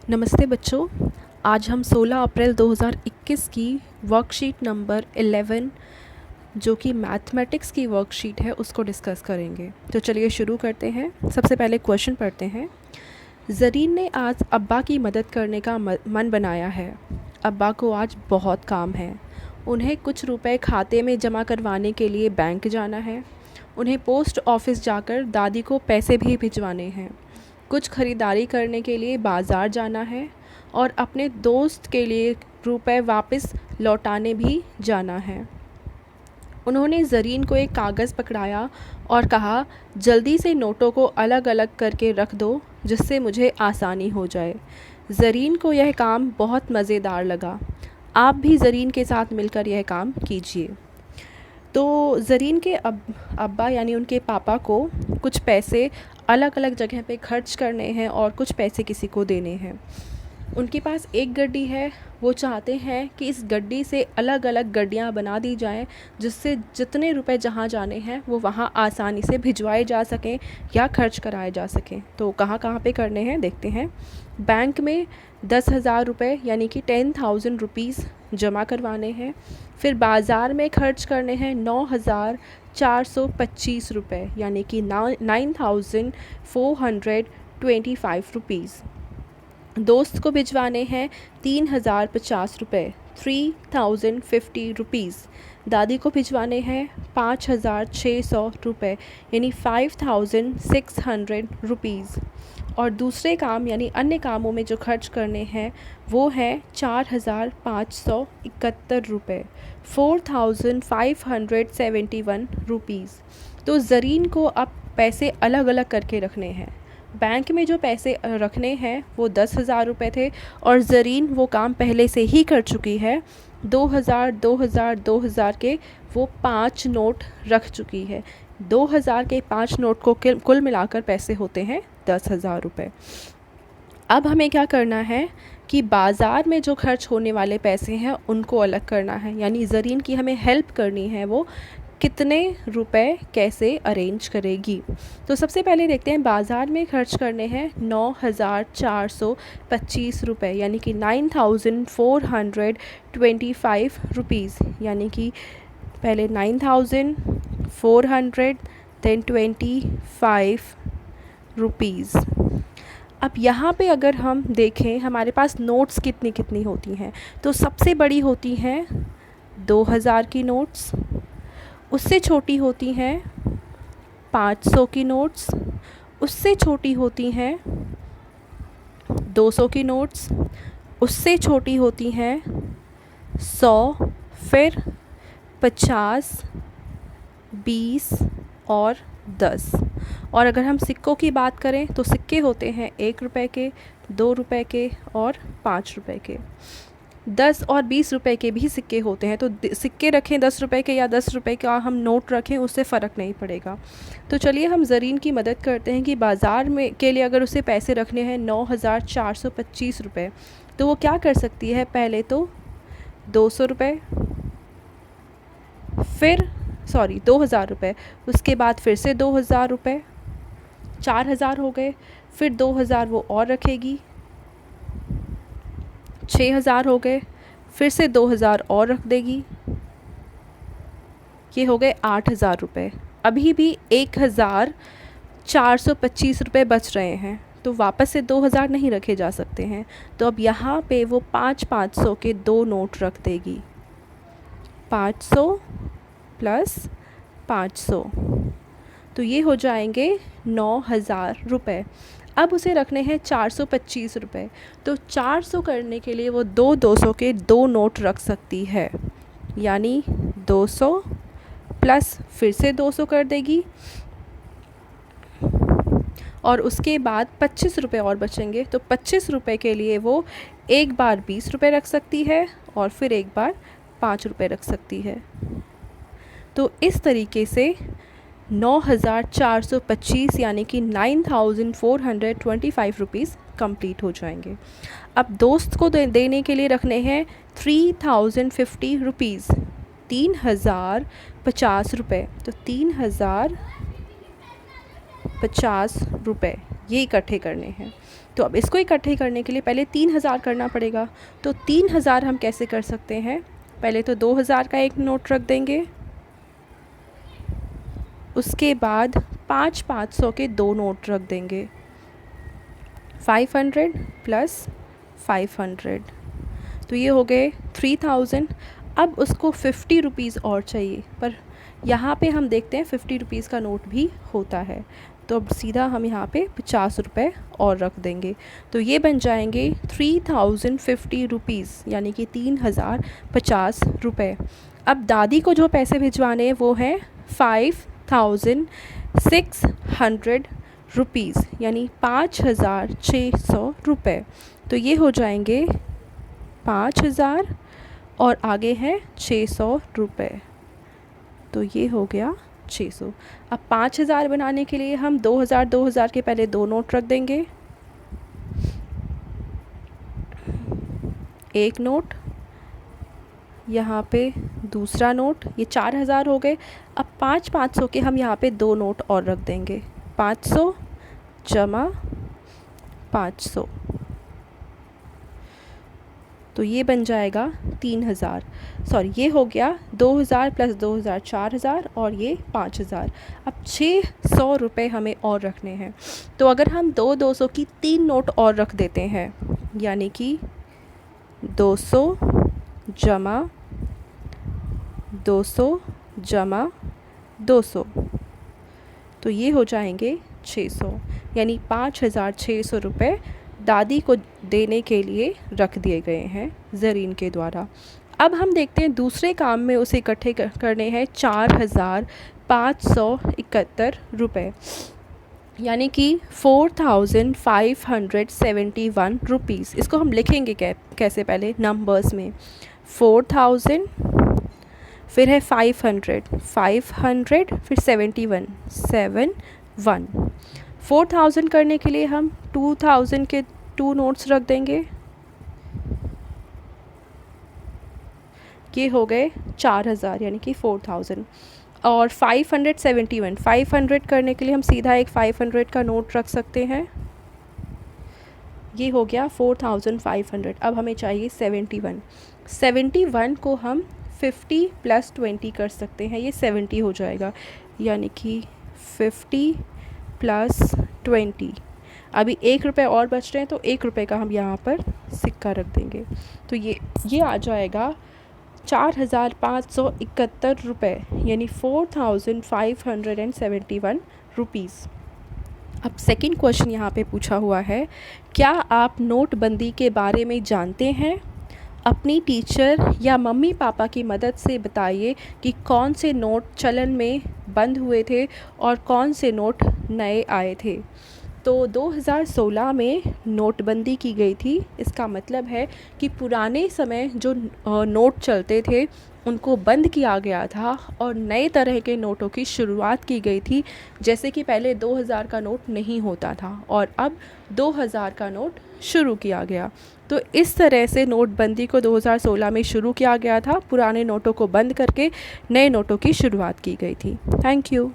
नमस्ते बच्चों। आज हम 16 अप्रैल 2021 की वर्कशीट नंबर 11 जो कि मैथमेटिक्स की वर्कशीट है उसको डिस्कस करेंगे। तो चलिए शुरू करते हैं। सबसे पहले क्वेश्चन पढ़ते हैं। ज़रीन ने आज अब्बा की मदद करने का मन बनाया है। अब्बा को आज बहुत काम है। उन्हें कुछ रुपए खाते में जमा करवाने के लिए बैंक जाना है। उन्हें पोस्ट ऑफिस जाकर दादी को पैसे भी भिजवाने हैं। कुछ ख़रीदारी करने के लिए बाज़ार जाना है और अपने दोस्त के लिए रुपए वापस लौटाने भी जाना है। उन्होंने ज़रीन को एक कागज़ पकड़ाया और कहा, जल्दी से नोटों को अलग अलग करके रख दो जिससे मुझे आसानी हो जाए। ज़रीन को यह काम बहुत मज़ेदार लगा। आप भी ज़रीन के साथ मिलकर यह काम कीजिए। तो ज़रीन के अब्बा यानी उनके पापा को कुछ पैसे अलग अलग जगह पे खर्च करने हैं और कुछ पैसे किसी को देने हैं। उनके पास एक गड्डी है। वो चाहते हैं कि इस गड्डी से अलग अलग गड्डियाँ बना दी जाएं जिससे जितने रुपए जहाँ जाने हैं वो वहाँ आसानी से भिजवाए जा सकें या खर्च कराए जा सकें। तो कहाँ कहाँ पे करने हैं देखते हैं। बैंक में 10,000 रुपये यानी कि 10,000 रुपीज़ जमा करवाने हैं। फिर बाज़ार में खर्च करने हैं 9,425 रुपये यानी कि 9,425 रुपीज़। दोस्त को भिजवाने हैं 3,050 रुपये 3,050 रुपीज़। दादी को भिजवाने हैं 5,600 रुपये यानी 5,600 रुपीज़। और दूसरे काम यानी अन्य कामों में जो खर्च करने हैं वो है 4,571 रुपये 4,571 रुपीज़। तो ज़रीन को अब पैसे अलग अलग करके रखने हैं। बैंक में जो पैसे रखने हैं वो 10,000 रुपये थे और ज़रीन वो काम पहले से ही कर चुकी है। 2,000 2,000 2,000 के वो 5 नोट रख चुकी है। 2,000 के 5 नोट को कुल मिलाकर पैसे होते हैं 10,000 रुपये। अब हमें क्या करना है कि बाज़ार में जो खर्च होने वाले पैसे हैं उनको अलग करना है, यानी ज़रीन की हमें हेल्प करनी है वो कितने रुपए कैसे अरेंज करेगी। तो सबसे पहले देखते हैं बाज़ार में खर्च करने हैं 9,425 रुपये यानी कि 9,425 रुपीज़ यानी कि पहले 9,400 देन 25 रुपीज़। अब यहाँ पे अगर हम देखें हमारे पास नोट्स कितनी कितनी होती हैं, तो सबसे बड़ी होती हैं 2,000 की नोट्स, उससे छोटी होती हैं 500 की नोट्स, उससे छोटी होती हैं 200 की नोट्स, उससे छोटी होती हैं 100, फिर 50, 20 और 10। और अगर हम सिक्कों की बात करें तो सिक्के होते हैं 1 रुपए के, 2 रुपए के और 5 रुपए के। 10 और 20 रुपए के भी सिक्के होते हैं। तो सिक्के रखें 10 रुपए के या 10 रुपए का हम नोट रखें उससे फ़र्क नहीं पड़ेगा। तो चलिए हम ज़रीन की मदद करते हैं कि बाज़ार में के लिए अगर उसे पैसे रखने हैं 9,425 रुपये तो वो क्या कर सकती है। पहले तो 200 रुपये, फिर 2,000 रुपये, उसके बाद फिर से 2,000 रुपये, 4,000 हो गए, फिर 2,000 वो और रखेगी, 6,000 हो गए, फिर से 2,000 और रख देगी, ये हो गए 8,000 रुपये। अभी भी 1,425 रुपये बच रहे हैं तो वापस से 2,000 नहीं रखे जा सकते हैं। तो अब यहाँ पे वो 500 के 2 नोट रख देगी, 500 प्लस 500, तो ये हो जाएंगे 9,000 रुपये। अब उसे रखने हैं 425 रुपये, तो 400 करने के लिए वो 200 के 2 नोट रख सकती है, यानी 200 प्लस फिर से 200 कर देगी और उसके बाद 25 रुपये और बचेंगे। तो 25 रुपये के लिए वो एक बार 20 रुपये रख सकती है और फिर एक बार 5 रुपये रख सकती है। तो इस तरीके से 9,425 यानी कि 9,425 रुपीज़ कंप्लीट हो जाएंगे। अब दोस्त को देने के लिए रखने हैं 3,050 रुपीज़ 3,050 रुपये। तो 3,050 रुपये ये इकट्ठे करने हैं। तो अब इसको इकट्ठे करने के लिए पहले 3,000 करना पड़ेगा। तो 3,000 हम कैसे कर सकते हैं, पहले तो 2,000 का एक नोट रख देंगे, उसके बाद 500 के दो नोट रख देंगे, 500 प्लस 500, तो ये हो गए 3,000। अब उसको 50 रुपीज़ और चाहिए, पर यहाँ पे हम देखते हैं 50 रुपीज़ का नोट भी होता है, तो अब सीधा हम यहाँ पे 50 रुपये और रख देंगे। तो ये बन जाएंगे 3050 रुपीज़, यानी कि 3050 रुपये। अब दादी को जो पैसे भिजवाने हैं वो हैं 5600 रुपीज़, यानी 5600 रुपये। तो ये हो जाएंगे 5000 और आगे है 600 रुपये, तो ये हो गया 600। अब 5000 बनाने के लिए हम 2000 के पहले दो नोट रख देंगे, एक नोट, यहाँ पे दूसरा नोट, ये 4000 हो गए। अब 500 के हम यहाँ पे दो नोट और रख देंगे, 500 जमा 500, तो ये बन जाएगा 3000, सॉरी ये हो गया 2000 प्लस 2000 4000 और ये 5000। अब 600 रुपये हमें और रखने हैं। तो अगर हम 200 की 3 नोट और रख देते हैं, यानी कि 200 जमा 200 जमा 200, तो ये हो जाएंगे 600, यानी 5600 रुपये दादी को देने के लिए रख दिए गए हैं ज़रीन के द्वारा। अब हम देखते हैं दूसरे काम में उसे इकट्ठे करने हैं 4571 रुपये, यानी कि 4571 रुपीज़। इसको हम लिखेंगे कैसे, पहले नंबर्स में 4000, फिर है 500 फिर 71 4000 करने के लिए हम 2000 के 2 नोट्स रख देंगे, ये हो गए 4000, यानी कि 4000। और 500 करने के लिए हम सीधा एक 500 का नोट रख सकते हैं, ये हो गया 4500। अब हमें चाहिए 71 को हम 50 प्लस 20 कर सकते हैं, ये 70 हो जाएगा, यानी कि 50 प्लस 20। अभी 1 रुपये और बच रहे हैं, तो 1 रुपये का हम यहाँ पर सिक्का रख देंगे, तो ये आ जाएगा 4571 रुपये, यानी 4571 रुपीज़। अब सेकंड क्वेश्चन यहाँ पे पूछा हुआ है, क्या आप नोटबंदी के बारे में जानते हैं? अपनी टीचर या मम्मी पापा की मदद से बताइए कि कौन से नोट चलन में बंद हुए थे और कौन से नोट नए आए थे। तो 2016 में नोटबंदी की गई थी। इसका मतलब है कि पुराने समय जो नोट चलते थे उनको बंद किया गया था और नए तरह के नोटों की शुरुआत की गई थी। जैसे कि पहले 2000 का नोट नहीं होता था और अब 2000 का नोट शुरू किया गया। तो इस तरह से नोटबंदी को 2016 में शुरू किया गया था। पुराने नोटों को बंद करके नए नोटों की शुरुआत की गई थी। Thank you.